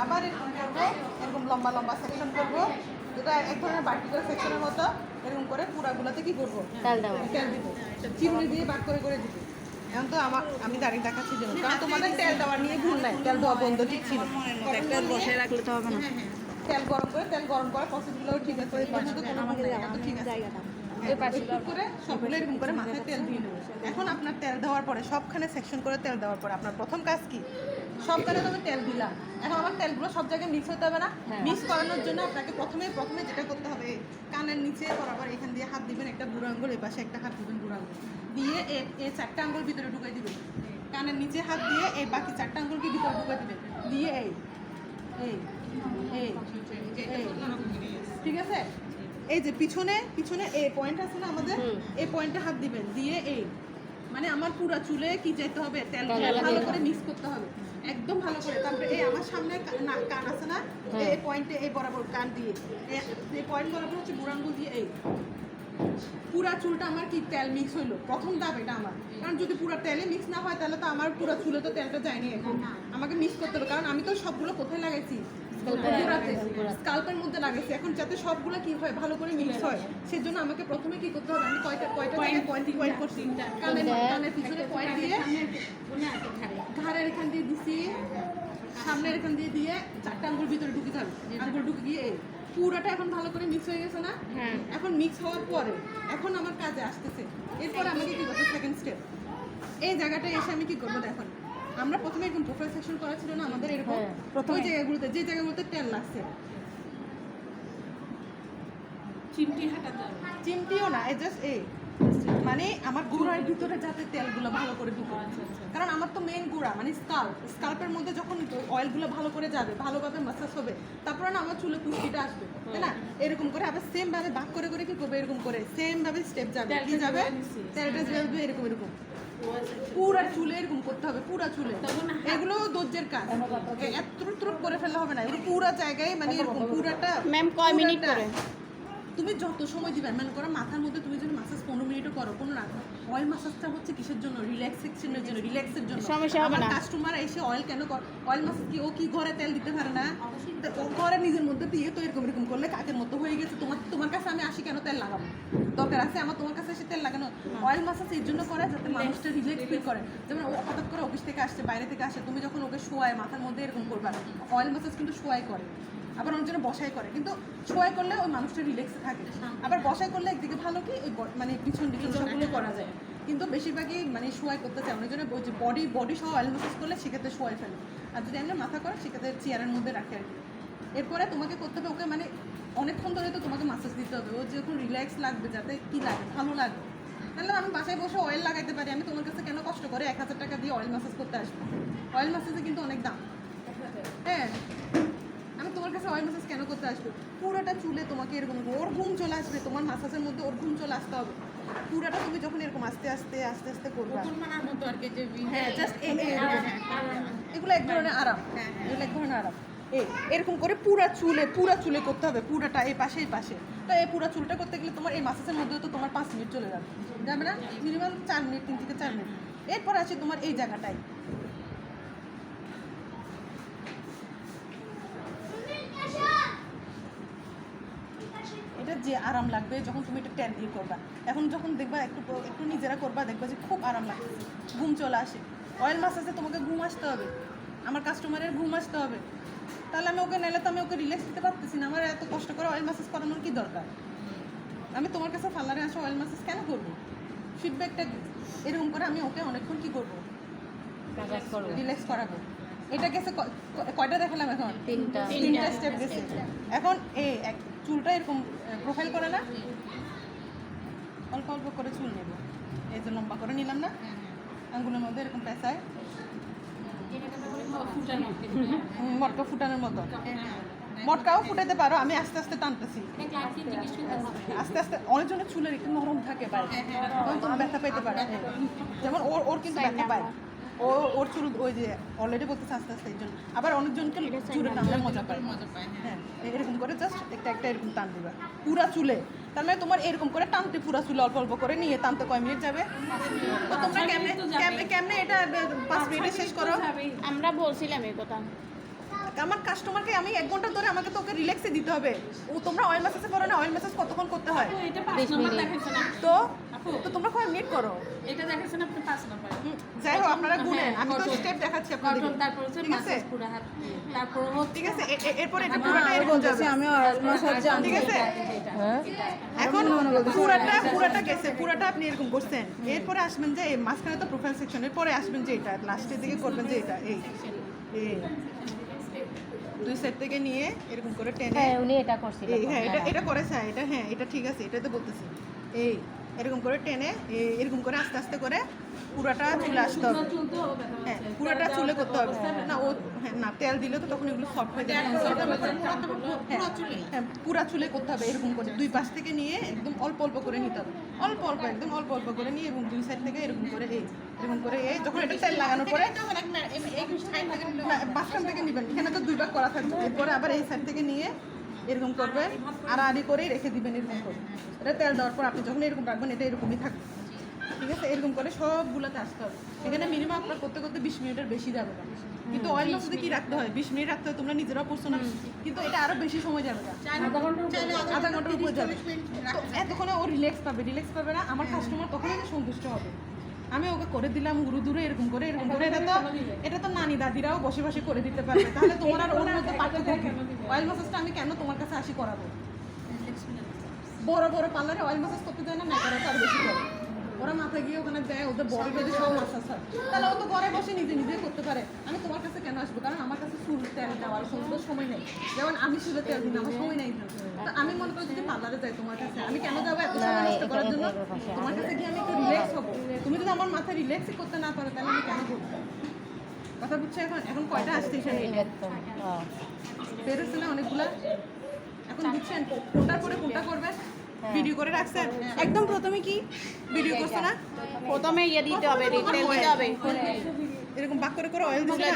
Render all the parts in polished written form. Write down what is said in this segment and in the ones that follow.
আবার এরকম করবো, এরকম লম্বা লম্বা সেকশন করবো, যেটা এক ধরনের ভার্টিক্যাল সেকশনের মতো। এরকম করে পুরাগুলোতে কি করবো, তেল দিব, চিমনি দিয়ে বাক করে করে দিব। এখন তো আমি দাঁড়িয়ে দেখাচ্ছি জন্য, কারণ তোমাদের তেল দেওয়া নিয়ে ভুল নাই, তেল দেওয়া বন্ধ ঠিক ছিল। বসে রাখলে তো হবে না। তেল গরম করার প্রসেসগুলো ঠিক আছে, এর মধ্যে কোনো ভুল নেই, এখন তো ঠিক আছে। একটু করে সবগুলো এরকম করে মাথায় তেল দিয়ে নেবো। এখন আপনার তেল দেওয়ার পরে সবখানে সেকশন করে তেল দেওয়ার পরে আপনার প্রথম কাজ কি, সবখানে তুমি তেল দিলা। এখন আমার তেলগুলো সব জায়গায় মিক্স হতে হবে না? মিক্স করানোর জন্য আপনাকে প্রথমে যেটা করতে হবে, কানের নিচে বরাবর এখান দিয়ে হাত দিবেন, একটা বুড়ো আঙ্গুল, এই পাশে একটা হাত দিবেন বুড়ো আঙ্গুল দিয়ে এই 4টা আঙ্গুল ভিতরে ঢুকাই দিবেন। কানের নিচে হাত দিয়ে এই বাকি 4টা আঙ্গুলকে ভিতরে ঢুকাই দিবেন, দিয়ে এই এই এই এই ঠিক আছে। এই যে পিছনে এই পয়েন্ট আছে না আমাদের, এই পয়েন্টে হাত দিবেন, দিয়ে এই মানে আমার পুরো চুলে কি যেতে হবে, তেল ভালো করে মিক্স করতে হবে একদম ভালো করে। তারপরে এই আমার সামনে কান আছে না, এই পয়েন্টে এই বরাবর কান দিয়ে এই পয়েন্ট বরাবর হচ্ছে বুড়ো আঙ্গুল দিয়ে এই পুরা চুলটা আমার কি তেল মিক্স হইলো, প্রথম ধাপ এটা আমার। কারণ যদি পুরো তেলে মিক্স না হয় তাহলে তো আমার পুরো চুলে তো তেলটা যায়নি, এখন আমাকে মিক্স করতে হবে। কারণ আমি তো সবগুলো কোথায় লাগাইছি, স্কাল্পের মধ্যে লাগাইছি। এখন যাতে সবগুলো কি হয়, ভালো করে মিক্স হয়, সেজন্য আমাকে প্রথমে কি করতে হবে, আমি কয়টা পয়েন্ট করছি, কানের পিছনে পয়েন্ট দিয়ে, ঘাড়ের এখান দিয়ে দিছি, সামনের এখান দিয়ে দিয়ে 4টা আঙ্গুল ভিতরে ঢুকে যাবে, আঙ্গুল ঢুকে গিয়ে পুরাটা এখন ভালো করে মিক্স হয়ে গেছে না? এখন মিক্স হওয়ার পরে এখন আমার কাজে আসতেছে, এরপর আমাকে কি করতে, সেকেন্ড স্টেপ এই জায়গাটায় এসে আমি কি করবো দেখুন। আমরা প্রথমে এরকম প্রোফাইল সেকশন করা ছিল না আমাদের, এরকম ওই জায়গাগুলোতে, যে জায়গাগুলোতে তেল লাগছে, চিমটিও না, এই জাস্ট এই মানে আমার গুঁড়ার ভিতরে যাতে তেলগুলো ভালো করে ঢুকে। কারণ আমার তো মেইন গুঁড়া মানে স্কাল্পের মধ্যে যখন অয়েলগুলো ভালো করে যাবে, ভালোভাবে মাসাজ হবে, তারপরে না আমার চুলে পুষ্টিটা আসবে, তাই না? এরকম করে আবার সেম ভাবে ভাগ করে করে কি করবে, এরকম করে সেম ভাবে স্টেপ যাবে, কি যাবে, তেলটা যাবে এরকম এরকম পুরা চুলে এরকম করতে হবে, পুরা চুলে। এগুলো ধৈর্যের কাজ, এত করে ফেললে হবে না, এগুলো পুরা জায়গায় মানে এরকম পুরাটা। ম্যাম কয় মিনিট করে? তুমি যত সময় দিবে, মনে করো মাথার মধ্যে তুমি যদি মাসাজ 15 মিনিটও করো, কোনো না। অয়েল মাসাজটা হচ্ছে কিসের জন্য, রিল্যাক্সেশনের জন্য, রিল্যাক্সের জন্য। সমস্যা হবে না। কাস্টমার এসে অয়েল কেন করে, অয়েল মাসাজ কি ও কি ঘরে তেল দিতে পারে না? ও ঘরে নিজের মধ্যে দিয়ে তো এরকম এরকম করলে কাকের মতো হয়ে গেছে। তোমার কাছে আমি আসি কেন তেল লাগাবো, দরকার আছে আমার তোমার কাছে এসে তেল লাগানো? অয়েল মাসাজ এর জন্য করে যাতে মানুষটা রিল্যাক্স ফিল করে। যেমন ও হঠাৎ করে অফিস থেকে আসছে, বাইরে থেকে আসে, তুমি যখন ওকে শোয়ায় মাথার মধ্যে এরকম করবা, অয়েল মাসাজ কিন্তু শোয়াই করে, আবার অনেক জন্য বসাই করে, কিন্তু শোয়াই করলে ওই মানুষটা রিল্যাক্সে থাকে। আবার বসাই করলে একদিকে ভালো কি ওই মানে পিছন সবগুলো করা যায়, কিন্তু বেশিরভাগই মানে শোয়াই করতে চায় অনেক জন্য, বডি সহ অয়েল ম্যাসাজ করলে সেক্ষেত্রে শোয়াই ফেলে। আর যদি এমনি মাথা করে সেক্ষেত্রে চেয়ারের মধ্যে রাখে আর কি। এরপরে তোমাকে করতে হবে ওকে মানে অনেকক্ষণ ধরে তো তোমাকে মাসাজ দিতে হবে, ও যখন রিল্যাক্স লাগবে, যাতে কি লাগে, ভালো লাগে। তাহলে আমি বাসায় বসে অয়েল লাগাইতে পারি, আমি তোমার কাছে কেন কষ্ট করে 1000 টাকা দিয়ে অয়েল ম্যাসাজ করতে আসবো? অয়েল ম্যাসাজে কিন্তু অনেক দাম। হ্যাঁ, আমি তোমার কাছে অয়েল ম্যাসাজ কেন করতে আসবো? পুরোটা চুলে তোমাকে এরকম ওর ঘুম চলে আসবে, তোমার মাসাজের মধ্যে ওর ঘুম চলে আসতে হবে। পুরোটা তুমি যখন এরকম আস্তে আস্তে আস্তে আস্তে করবে, হ্যাঁ জাস্ট এগুলো এক ধরনের আরাম, এগুলো এক ধরনের আরাম। এরকম করে পুরা চুলে করতে হবে, পুরাটা এই পাশে। তো এই পুরা চুলটা করতে গেলে তোমার এই মাসাজের মধ্যে তো তোমার 5 মিনিট চলে যাবে না? মিনিমাম 4 মিনিট, 3 থেকে 4 মিনিট। এরপর আছে তোমার এই জায়গাটায়, এটা যে আরাম লাগবে যখন তুমি এটা তেল দিয়ে করবা। এখন যখন দেখবা একটু নিজেরা করবা, দেখবা যে খুব আরাম লাগছে, ঘুম চলে আসে। অয়েল মাসাজে তোমাকে ঘুম আসতে হবে, আমার কাস্টমারের ঘুম আসতে হবে, তাহলে আমি ওকে নাইলে তো আমি ওকে রিল্যাক্স দিতে পারতেছি না। আমার এত কষ্ট করে অয়েল মাসাজ করানোর কি দরকার? আমি তোমার কাছে পার্লারে আসে অয়েল মাসাজ কেন করবো? ফিডব্যাকটা এরকম করে আমি ওকে অনেকক্ষণ কি করবো, রিল্যাক্স করাবো। এটা গেছে কয়টা দেখালাম এখন? 3টা স্টেপ গেছে। এখন এক চুলটা এরকম প্রোফাইল করে না, অল্প অল্প করে চুল নেব, এই যে লম্বা করে নিলাম না, আঙ্গুলের মধ্যে এরকম পেঁচায়, মটকা ফুটানোর মতো। মটকাও ফুটাতে পারো, আমি আস্তে আস্তে টানতেছি, আস্তে আস্তে। অনেকজনের চুলের একটু নরম থাকে বাইরে, তুমি ব্যথা পেতে পারো। যেমন ওর কিন্তু ব্যথা পায়, ওর চুল ওই যে অলরেডি বলতেছে আস্তে আস্তে, এই জন্য। আবার অনেকজনকে চুলে টানলে মজা পায়। হ্যাঁ, এরকম করে জাস্ট একটা এরকম টান দিবা পুরা চুলে। তার মানে তোমার এরকম করে টানতে, পুরা চুলে অল্প অল্প করে নিয়ে টানতে কয় মিনিট যাবে? তো তোমরা কেমনে এটা 5 মিনিটে শেষ করো? আমরা বলছিলাম এই কথা। আমার কাস্টমারকে আমি 1 ঘন্টা ধরে আমাকে তো ওকে রিল্যাক্সে দিতে হবে। ও তোমরা অয়েল ম্যাসাজে করো না, অয়েল ম্যাসাজ কতক্ষণ করতে হয়? এটা 5 নম্বর দেখাইছেন না। তো তো তোমরা কয় মিনিট করো? এটা দেখাইছেন আপনি 5 নম্বর। যাই হোক আপনারা গুনেন, হ্যাঁ, আমি তো কঠোর। স্টেপ দেখাচ্ছি আপনাদের। কঠোর, তারপর হচ্ছে ঠিক আছে? মাসাজ পুরো হাত, তারপর হচ্ছে ঠিক আছে, এরপর এটা পুরোটা এরকম যাবে। আমি অয়েল ম্যাসাজ জানি। ঠিক আছে? হ্যাঁ এখন পুরাটা গেছে, পুরাটা আপনি এরকম করছেন। এরপরে আসবেন যে এই মাঝখানে তো প্রোফাইল সেকশন, এরপরে আসবেন যে এটা লাস্টের দিকে করবেন যে এটা এই দুই সাইড থেকে নিয়ে এরকম করে টেনে। হ্যাঁ উনি এটা করছিল হ্যাঁ এটা করেছে, এটা হ্যাঁ এটা ঠিক আছে, এটাই তো বলতেছি। এই এরকম করে টেনে এরকম করে আস্তে আস্তে করে পুরাটা চুলে আসতে হবে। চলতে হবে। হ্যাঁ পুরাটা চুলে করতে হবে না, ও হ্যাঁ না তেল দিলে তো তখন এগুলো সফট হয়ে যাবে। হ্যাঁ পুরা চুলে করতে হবে এরকম করে, দুই পাশ থেকে নিয়ে একদম অল্প অল্প করে নিতে হবে, অল্প অল্প একদম অল্প অল্প করে নিয়ে এবং দুই সাইড থেকে এরকম করে এরকম করে যখন এটা তেল লাগানোর পরে না, মাঝখান থেকে নেবেন, এখানে তো 2 ভাগ করা থাকবে। এরপরে আবার এই সাইড থেকে নিয়ে এরকম করবেন, আড়াআড়ি করে রেখে দিবেন এরকম করে। এটা তেল দেওয়ার পর আপনি যখন এরকম রাখবেন এটা এরকমই থাকবে। ঠিক আছে, এরকম করে সবগুলোতে আসতে হবে। এখানে মিনিমাম আপনার করতে করতে 20 মিনিটের বেশি যাবে না। কিন্তু অয়েল ম্যাসাজে কি রাখতে হয়, 20 মিনিট রাখতে হয়, তোমরা নিজেরাও করছো না, কিন্তু এটা আরো বেশি সময় যাবে না, আধা ঘন্টার উপরে যাবে। তো এতক্ষণে ও রিল্যাক্স পাবে না, আমার কাস্টমার তখনই তো সন্তুষ্ট হবে। আমি ওকে করে দিলাম গুরু দূরে এরকম করে এটা তো নানি দাদিরাও বসে বসে করে দিতে পারবে। তাহলে তোমার আর ওর মধ্যে পার্থক্য কি? অয়েল ম্যাসাজটা আমি কেন তোমার কাছে আসি করাবো? বড় বড় পার্লারে অয়েল ম্যাসাজ করতে যায় না, মেকাররা তো আর বেশি করে। ওরা মাথায় গিয়ে ওখানে দেয়, ওদের বড় বেঁধে সব ম্যাসাজ হয়। তাহলে ও তো ঘরে বসে নিজে করতে পারে। আমি তোমার কাছে কেন আসবো? কারণ আমার কাছে চুল তেল দেওয়ার কোনো সময় নেই। যেমন আমি চুলে তেল দিই না, আমার সময় নেই। তো আমি মনে করি যদি পার্লারে যাই তোমার কাছে, আমি কেন যাবো এত সময় নষ্ট করার জন্য? তোমার কাছে গিয়ে আমি একটু রিল্যাক্স হবো। তুমি যদি আমার মাথায় রিল্যাক্সই করতে না পারো তাহলে আমি কেন করবো? কথা বুঝছো? এখন কয়টা আসছে এখানে? বেরোচ্ছে না অনেকগুলা। এখন বুঝছেন কোনটা করে কোনটা করবেন? ভিডিও করে রাখছেন? একদম প্রথমে কি ভিডিও করছে না? প্রথমে ইয়ে দিতে হবে, তেল দিতে হবে, এরকম বাক করে করে অয়েল দিতে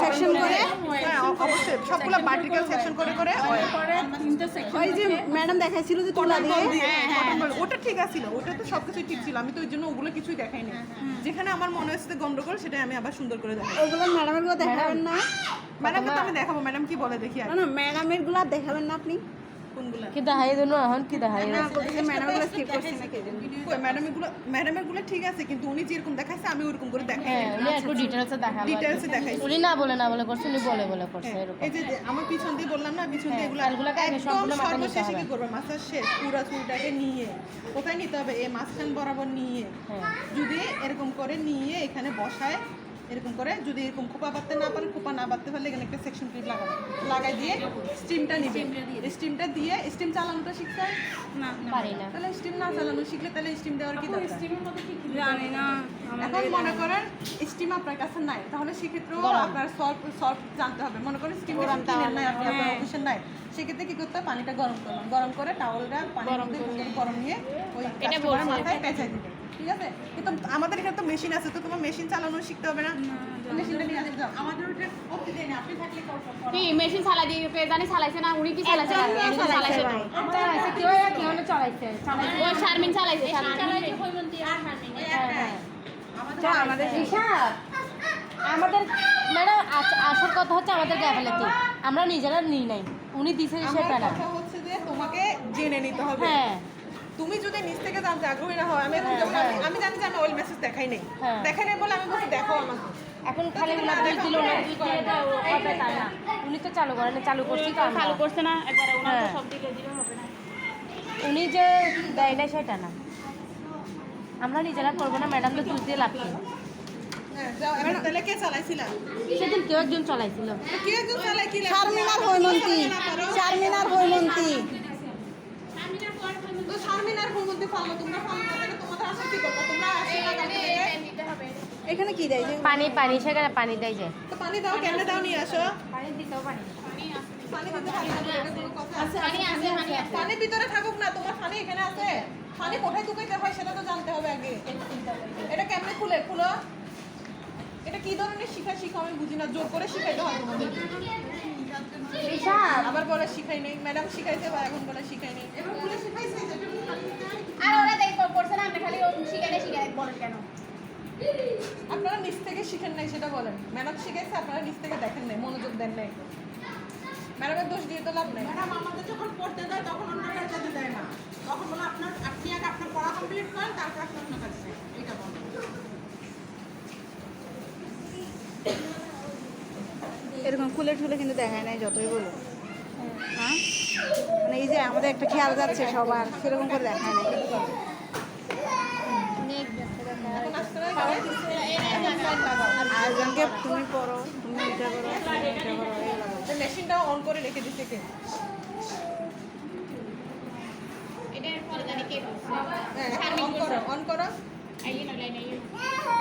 সেকশন করে। হ্যাঁ অবশ্যই সবগুলো ভার্টিক্যাল সেকশন করে করে অয়েল। পরে 3টা সেকশন ওই যে ম্যাডাম দেখাইছিল যে তুলা দিয়ে, ওটা ঠিক আছিল, ওটা তো সবকিছু ঠিক ছিল, আমি তো ওই জন্য ওগুলো কিছুই দেখাইনি। যেখানে আমার মনে হচ্ছে গন্ডগোল সেটাই আমি আবার সুন্দর করে দেখাই। ওগুলো ম্যাডামের গুলো দেখাবেন না? ম্যাডামকে তো আমি দেখাবো, ম্যাডাম কি বলে দেখি আর না ম্যাডামের গুলো দেখাবেন না আপনি? কোনগুলা কি দেখাই দেন এখন কি দেখাই না বলতে ম্যাডামের গুলো স্কিপ করছেন না কে জানে। কই ম্যাডামের গুলো ঠিক আছে, কিন্তু উনি যেরকম দেখাইছে আমি ওরকম করে দেখাই। হ্যাঁ উনি একটু ডিটেইলসে দেখালো ডিটেইলসে দেখাইছি। উনি না বলে করছে, উনি বলে করছে এরকম। এই যে আমার পিছন দিয়ে বললাম না, পিছন দিয়ে এগুলো তেলগুলোকে আগে সম্পূর্ণ মাথায় নিতে সর্বশেষে হবে। কি করবে? মাথার শেষ পুরো চুলটাকে নিয়ে কোথায় নিতে হবে? এই মাঝখান বরাবর নিয়ে হ্যাঁ যদি এরকম করে নিয়ে এখানে বসায়, এরকম করে যদি এরকম খোপা বাঁধতে না পারে, খোপা না বাঁধতে পারলে এখানে একটা সেকশন ক্লিপ লাগাই দিয়ে স্টিমটা নিবে। স্টিমটা দিয়ে স্টিম চালানোটা শিখছেন? না পারি না। তাহলে স্টিম না চালানো শিখলে তাহলে স্টিম দেওয়ার কি দরকার? স্টিমের মধ্যে কি কি জানি না। এখন মনে করেন স্টিম আপনার কাছে নাই, তাহলে সেক্ষেত্রেও আপনার সলভ জানতে হবে। মনে করেন স্টিম কিনেন নাই, আপনি আপনার অফিসের নাই, সেক্ষেত্রে কি করতে হবে? পানিটা গরম করলাম, গরম করে টাওয়ালটা পানির মধ্যে গরম নিয়ে ওই কাস্টমারের মাথায় পেঁচাই দিবে। ঠিক আছে, কিন্তু আমাদের এখানে তো মেশিন আছে, তো তোমার মেশিন চালানো শিখতে হবে না? মেশিনটা নিয়ে আসতে দাও। আমাদের ওটা করতে দেয় না, আপনি থাকলে করতে। কি মেশিন চালাই দিয়ে জানি চালাইছে না, উনি কি চালাইছে না? উনি তো চালাইছে তো। চালাইছে কেউ কেউ চালাইছে ও শারমিন চালাইছে, আমাদের হিসাব আমাদের ম্যাডাম আসল কথা হচ্ছে আমাদের গাফিলতি, আমরা নিজেরা নিই নাই, উনি দিছে আমার সেটা না। কথা হচ্ছে যে তোমাকে জেনে নিতে হবে। হ্যাঁ তুমি যদি নিজ থেকে জানতে আগ্রহী না হয়, আমি এখন যেমন আমি জানি যে আমি অয়েল মেসেজ দেখাই নাই, হ্যাঁ। দেখাই নাই বলে আমি বলছি দেখো আমাকে। এখন খালি উনার দুই দিল উনার দুই দিল এটা হবে তা না, উনি তো চালু করেন, চালু করছি তো আমরা। চালু করছে না একবারে, ওনার তো হ্যাঁ। সব দিকে দিলে হবে না। উনি যে দেয় না সেটা না, আমরা নিজেরা করবো না, ম্যাডাম তো তুলতে লাভ কি? হ্যাঁ, যাও, এখন তাহলে কে চালাইছিলা? সেদিন কেউ একজন চালাইছিল। কে একজন চালাই কি লাগবে? শারমিনার হৈমন্তী, শারমিনার হৈমন্তী। তো শারমিনার হৈমন্তী ফাললো, তোমরা ফাললো না, তাহলে তোমাদের আশা কি করবো? তোমরা আসো না কালকে থেকে? এখানে কি দেয় যে পানি সেখানে পানি দেয় যে তো পানি দাও, কেন দাও নিয়ে আসো। পানি দিতেও পানি পানি দিতে পারি না, এটা কোনো কথা? পানি আছে, পানি আছে। পানি ভিতরে থাকুক না, তোমার পানি এখানে আছে। পানি কোথায় ঢুকাইতে হয় সেটা তো জানতে হবে আগে। এটা কেমনে খুলো? এটা কি ধরনের শিখো আমি বুঝি না, জোর করে শিখাইতে হয় তোমাদের। আবার বলে শিখাই নেই, ম্যাডাম শিখাইছে বা এখন বলে শিখাই নেই। এবার খুলে শিখাইছে যেটা আর ওরা দেখো করছে না, আপনি খালি শিখাই বলেন কেন? আপনারা নিচ থেকে শিখেন নাই সেটা বলেন। ম্যাডাম শিখাইছে, আপনারা নিচ থেকে দেখেন নাই, মনোযোগ দেন নাই। ম্যাডামের দোষ দিয়ে তো লাভ নেই। ম্যাডাম আমাদের যখন পড়তে দেয় তখন অন্যটা যেতে দেয় না, তখন বলে আপনি আগে আপনার পড়া কমপ্লিট করেন তারপর আপনি অন্য কাজ করেন, এটা বলে। এরকম খুলে ঠুলে কিন্তু দেখায় নাই যতই বলো, হ্যাঁ মানে এই যে আমাদের একটা খেয়াল যাচ্ছে সবার, সেরকম করে দেখায় নাই। এখন আসতে হবে আরেকজনকে তুমি পড়ো, তুমি এটা করো, তুমি এটা করো, এই লাগাও। মেশিনটাও অন করে রেখে দিচ্ছে কে? এটা পরে জানি কে বলছে হ্যাঁ, অন করো, অন করো। আইয়ে না লাইন আইয়ে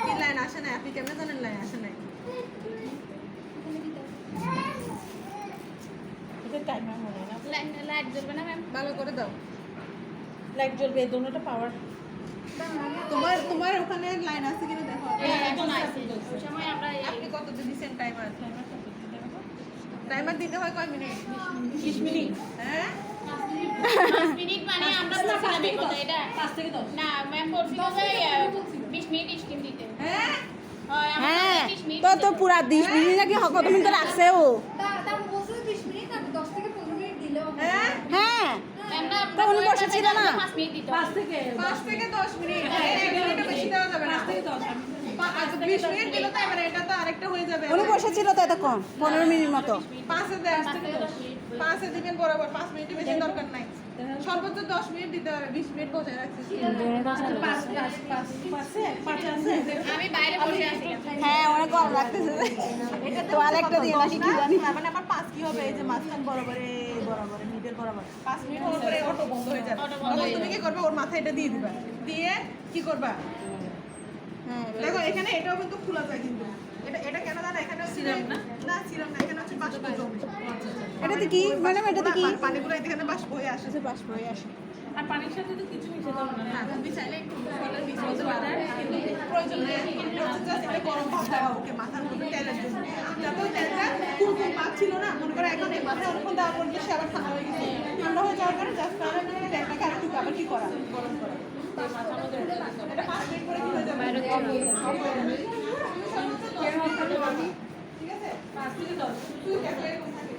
কি লাইন আসে না? আপনি কেমনে জানেন লাইন আসে নাই? লাইন লাইট জ্বলবে না ম্যাম ভালো করে দাও। লাইট জ্বলবে দোনোটা পাওয়ার তোমার ওখানে লাইন আছে কিনা দেখো। এখন আছে ওই সময় আমরা আপনি কত দিচ্ছেন টাইমার? টাইমার দিতে হয় কয় মিনিট? 20 মিনিট হ্যাঁ 5 মিনিট মানে আমরা বলছিলাম এই কথা এটা 5 থেকে 10 না ম্যাম বলছিল যে 20 মিনিট স্টিম দিতে হ্যাঁ হয় আমরা হ্যাঁ 20 মিনিট তো পুরা 20 মিনিট নাকি কত মিনিট রাখছে ও? হ্যাঁ হ্যাঁ ম্যাম না তা উনি বসেছিল না? 5 মিনিট দিতে 5 থেকে 5 থেকে 10 মিনিট। এক মিনিটও বেশি দেওয়া যাবে না। 5 থেকে 10 20 মিনিট দিলে তো এবারে এটা তো আরেকটা হয়ে যাবে। উনি বসেছিল তো এতক্ষণ 15 মিনিট মতো। 5 এ দেন, 5 থেকে 10 মিনিট 5 এ দিবেন বরাবর, 5 মিনিটের বেশি দরকার নাই। সর্বোচ্চ 10 মিনিট দিতে হবে, 20 মিনিট বজায় রাখছি। 5 আছে আমি বাইরে বসে আছি হ্যাঁ অনেক গরম লাগতেছে তো আরেকটা দিয়ে নাকি কি জানি। মানে আমার 5 কি হবে? এই যে মাঝখান বরাবর, এই বরাবর, মিডল বরাবর 5 মিনিট হওয়ার পরে অটো বন্ধ হয়ে যাবে। অটো বন্ধ তখন হয়ে তুমি কি করবে? ওর মাথায় এটা দিয়ে দিবা, দিয়ে কি করবা? হ্যাঁ দেখো এখানে এটাও কিন্তু খোলা যায় কিন্তু। এটা কেন জানো? এখানে সিরাম না, না সিরাম না, এখানে হচ্ছে বাষ্প জমে। এটাতে কি ম্যাডাম, এটাতে কি? পানিগুলো এখানে বাষ্প হয়ে আসে। বাষ্প হয়ে আসে। আর পানির সাথে তো কিছু মিশাতে হবে না হ্যাঁ, তুমি চাইলে একটু কলার মিশাতে পারো, কিন্তু প্রয়োজন নেই। এটা হচ্ছে just একটা গরম ভাব দেওয়া ওকে মাথার মধ্যে তেলের জন্য। যাতে ওই তেলটা কুরকুর ভাব ছিল না, মনে করো এখন এই মাথায় অনেকক্ষণ দেওয়ার পর যে সে আবার ঠান্ডা হয়ে গেছে। ঠান্ডা হয়ে যাওয়ার পরে জাস্ট তেলটাকে আর একটু আবার কি করা? গরম করা। এটা 5 মিনিট পরে কি হয়ে যাবে? ঠিক আছে? 5 থেকে 10 তুই দেখো এরকম থাকে।